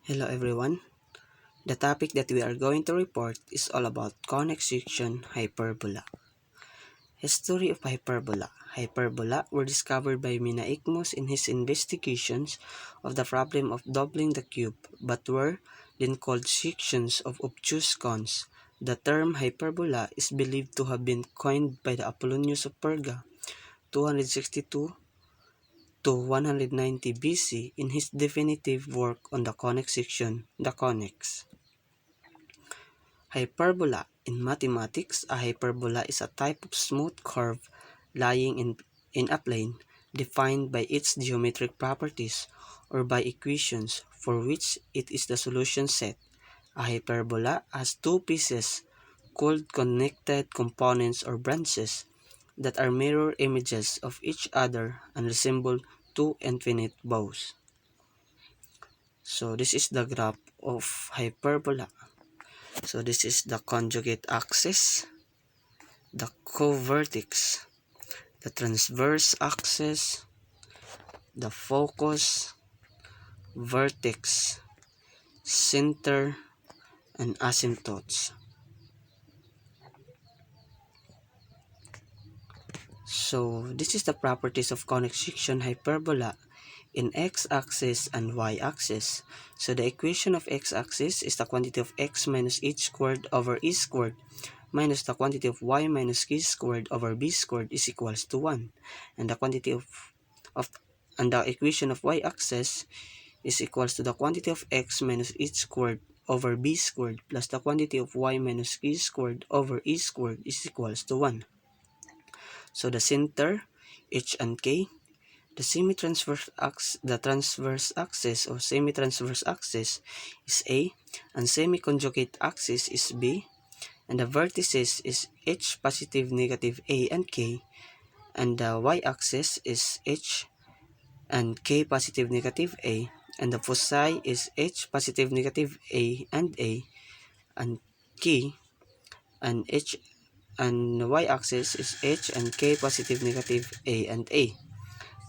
Hello everyone. The topic that we are going to report is all about conic section hyperbola. History of hyperbola. Hyperbola were discovered by Menaechmus in his investigations of the problem of doubling the cube, but were then called sections of obtuse cons. The term hyperbola is believed to have been coined by the Apollonius of Perga, 262 to 190 BC, in his definitive work on the conic section, the conics. Hyperbola. In mathematics, a hyperbola is a type of smooth curve lying in a plane defined by its geometric properties or by equations for which it is the solution set. A hyperbola has two pieces called connected components or branches that are mirror images of each other and resemble two infinite bows. So this is the graph of hyperbola. So this is the conjugate axis, the co-vertex, the transverse axis, the focus, vertex, center, and asymptotes. So this is the properties of conic section hyperbola in x-axis and y-axis. So the equation of x-axis is the quantity of x minus h squared over e squared minus the quantity of y minus k squared over b squared is equals to 1. And the quantity of and the equation of y-axis is equals to the quantity of x minus h squared over b squared plus the quantity of y minus k squared over e squared is equals to 1. So the center, h and k, the transverse axis or semi-transverse axis is A, and semi-conjugate axis is B, and the vertices is h positive negative A and K, and the y-axis is h and K positive negative A, and the foci is h positive negative A and K, and h and the y-axis is h and K positive negative A and A.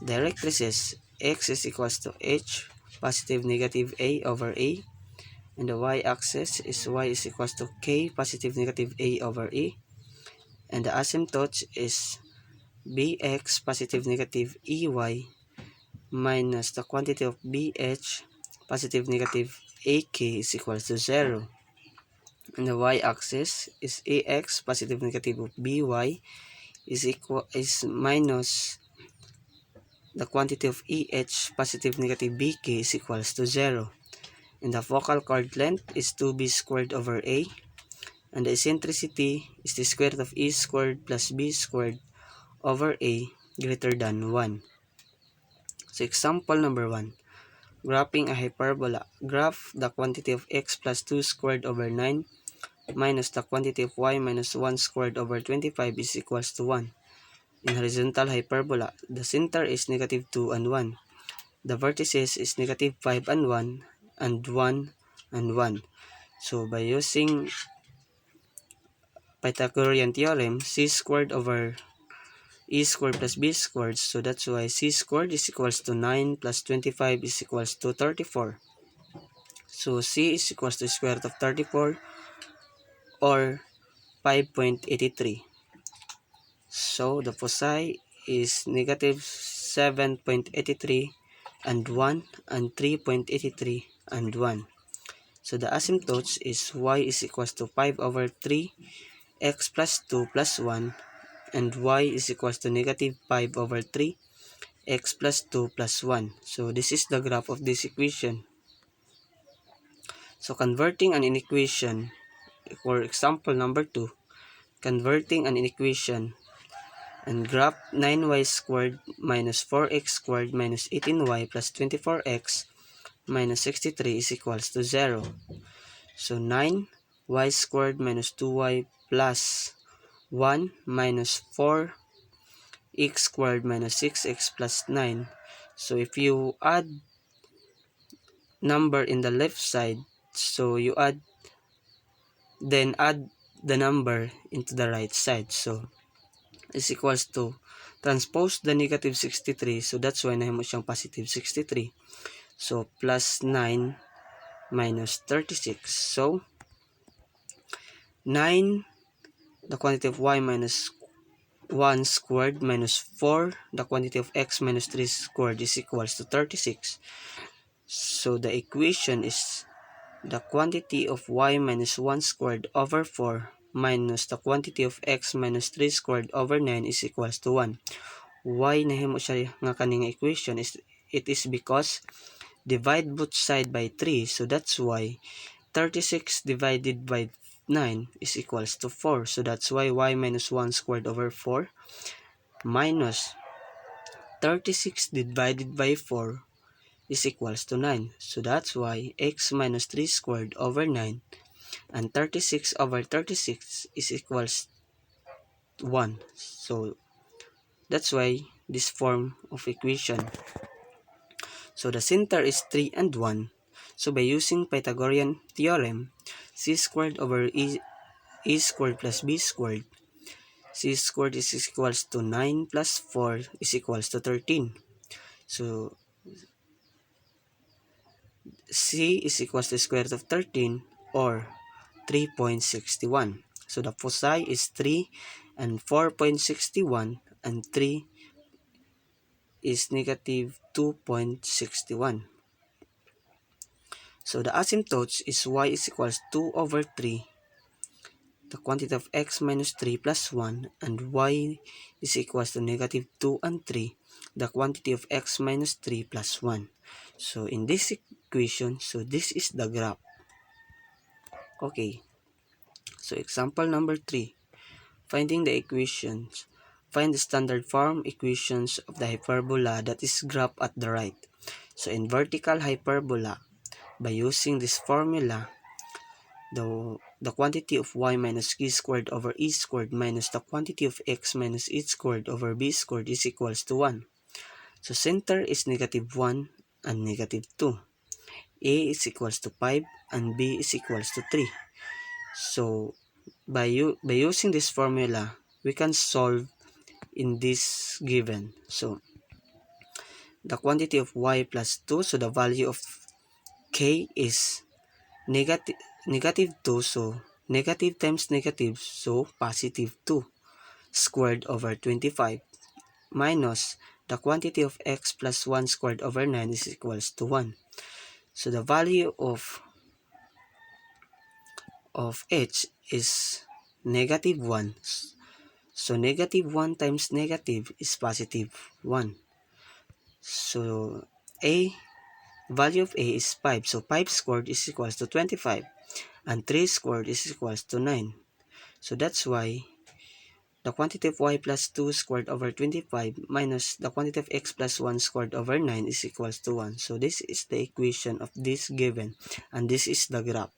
Directrices, x is equals to h positive negative A over A, and the y-axis is y is equals to K positive negative A over A, and the asymptotes is bx positive negative EY minus the quantity of BH positive negative AK is equals to 0. And the y-axis is AX positive negative of BY is minus the quantity of EH positive negative BK is equals to 0. And the focal chord length is 2b squared over A. And the eccentricity is the square root of E squared plus B squared over A greater than 1. So example number 1. Graphing a hyperbola. Graph the quantity of x plus 2 squared over 9 minus the quantity of y minus 1 squared over 25 is equals to 1. In horizontal hyperbola, the center is negative 2 and 1. The vertices is negative 5 and 1 and 1 and 1. So by using Pythagorean theorem, c squared over e squared plus b squared, so that's why c squared is equals to 9 plus 25 is equals to 34. So c is equals to square root of 34 or 5.83. So the foci is negative 7.83 and 1 and 3.83 and 1. So the asymptotes is y is equals to 5 over 3 x plus 2 plus 1 and y is equals to negative 5 over 3 x plus 2 plus 1. So this is the graph of this equation. So converting an equation, for example number 2, converting an equation and graph 9y squared minus 4x squared minus 18y plus 24x minus 63 is equals to 0. So 9y squared minus 2y plus 1 minus 4x squared minus 6x plus 9. So if you add number in the left side, so you add the number into the right side. So is equals to transpose the negative 63. So that's why nahin mo siyang positive 63. So plus 9 minus 36. So, 9, the quantity of y minus 1 squared minus 4, the quantity of x minus 3 squared is equals to 36. So, the equation is the quantity of y minus 1 squared over 4 minus the quantity of x minus 3 squared over 9 is equals to 1. Why nahimo siya nga kaning equation is it is because divide both side by 3, so that's why 36 divided by 9 is equals to 4. So that's why y minus 1 squared over 4 minus 36 divided by 4 is equals to 9. So that's why x minus 3 squared over 9 and 36 over 36 is equals to 1. So that's why this form of equation. So the center is 3 and 1. So by using Pythagorean theorem, c squared over a squared plus b squared, c squared is equals to 9 plus 4 is equals to 13. So c is equals to square root of 13 or 3.61. So the foci is 3 and 4.61 and 3 is negative 2.61. So the asymptotes is y is equals 2 over 3, the quantity of x minus 3 plus 1, and y is equals to negative 2 and 3, the quantity of x minus 3 plus 1. So in this equation, so this is the graph. Okay, so example number 3, finding the equations. Find the standard form equations of the hyperbola that is graphed at the right. So in vertical hyperbola, by using this formula, the quantity of y minus q squared over e squared minus the quantity of x minus h squared over b squared is equals to 1. So center is negative 1 and negative 2. A is equals to 5 and b is equals to 3. So by using this formula, we can solve in this given. So the quantity of y plus 2, so the value of k is negative 2, so negative times negative, so positive 2 squared over 25 minus the quantity of x plus 1 squared over 9 is equals to 1. So the value of h is negative 1. So negative 1 times negative is positive 1. So value of a is 5. So 5 squared is equals to 25 and 3 squared is equals to 9. So that's why the quantity of y plus 2 squared over 25 minus the quantity of x plus 1 squared over 9 is equals to 1. So this is the equation of this given and this is the graph.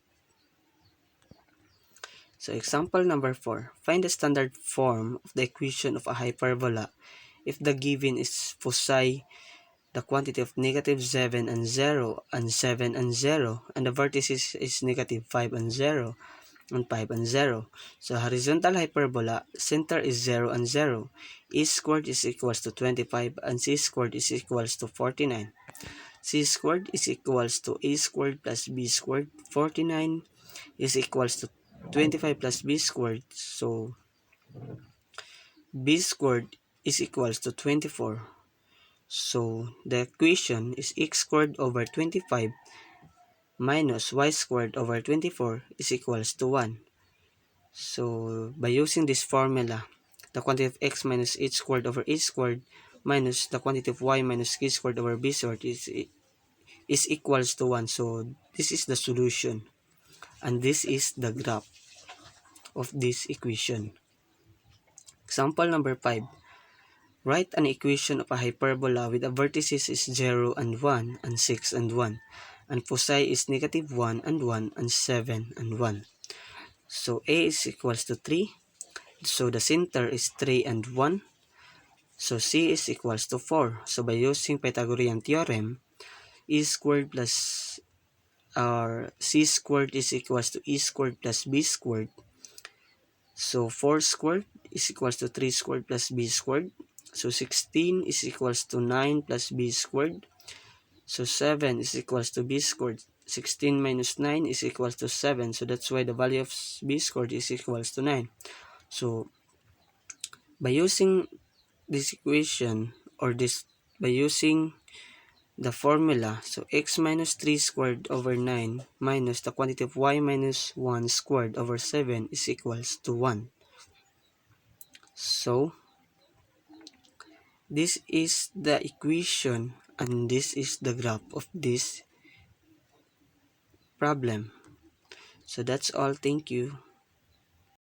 So example number 4. Find the standard form of the equation of a hyperbola if the given is foci the quantity of negative 7 and 0 and 7 and 0 and the vertices is negative 5 and 0 and 5 and 0. So horizontal hyperbola, center is 0 and 0. E squared is equals to 25 and c squared is equals to 49. C squared is equals to a squared plus b squared. 49 is equals to 25 plus b squared. So b squared is equals to 24. So the equation is x squared over 25 minus y squared over 24 is equals to 1. So by using this formula, the quantity of x minus h squared over h squared minus the quantity of y minus k squared over b squared is equals to 1. So this is the solution and this is the graph of this equation. Example number 5. Write an equation of a hyperbola with the vertices is 0 and 1 and 6 and 1 and foci is negative 1 and 1 and 7 and 1. So a is equals to 3. So the center is 3 and 1. So c is equals to 4. So by using Pythagorean theorem, e squared plus c squared is equals to e squared plus b squared. So 4 squared is equals to 3 squared plus b squared. So 16 is equals to 9 plus b squared. So 7 is equals to b squared. 16 minus 9 is equals to 7. So that's why the value of b squared is equals to 9. So by using this equation, or by using the formula, so x minus 3 squared over 9 minus the quantity of y minus 1 squared over 7 is equals to 1. So this is the equation and this is the graph of this problem. So that's all. Thank you.